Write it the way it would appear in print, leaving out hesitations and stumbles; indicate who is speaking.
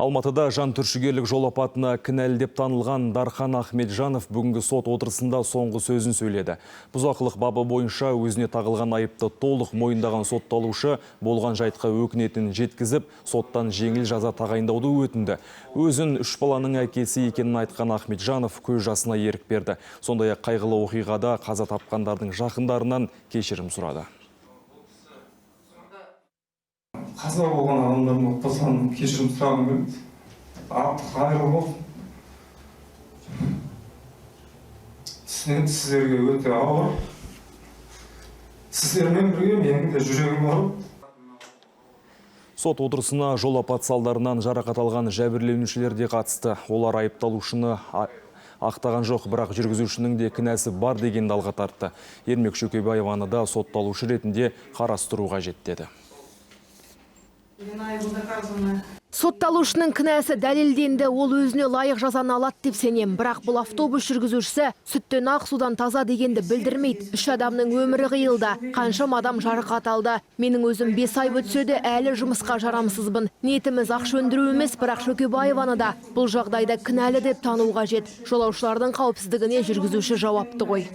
Speaker 1: Алматыда жан түршігерлік жол апатына кінәлі деп танылған Дархан Ахметжанов бүгінгі сот отырысында соңғы сөзін сөйледі. Бұзақылық бабы бойынша өзіне тағылған айыпты толық мойындаған сотталушы болған жайтқа өкінетін жеткізіп, соттан жеңіл жаза тағайындауды өтінді. Өзін 3 баланың әкесі екенін айтқан Ахметжанов көз жасына ерік берді. Сондай-ақ қайғылы оқиғада қаза тапқандардың жақындарынан кешірім сұрады.
Speaker 2: Қаза болған адамдардың отбасынан кешірім сұрағым келеді. Аты қайырлы болсын. Түсінемін, сіздерге өте ауыр. Сіздермен бірге менің де жүрегім бар.
Speaker 1: Сот отырысына жол апат салдарынан жарақат алған жәбірленушілер де қатысты. Олар айыпталушыны ақтаған жоқ, бірақ жүргізушінің де кінәсі бар дегенді алға тартты. Ермек Шөкебаеваны да сотталушы ретінде қарастыруға жетті.
Speaker 3: Сотталушының кінәсі дәлелденді, ол өзіне лайық жазаны алады деп сенем. Бірақ бұл автобус жүргізушісі сүттен ақ судан таза дегенді білдірмейді. 3 адамның өмірі қиылды, қаншам адам жарақат алды. Менің өзім 5 ай өтсе де әлі жұмысқа жарамсызбын. Ниетіміз ақша өндіру емес, бірақ Шөкебаеваны да бұл жағдайда кінәлі деп тану қажет. Жолаушылардың қауіпсіздігіне жүргізуші жауапты ғой.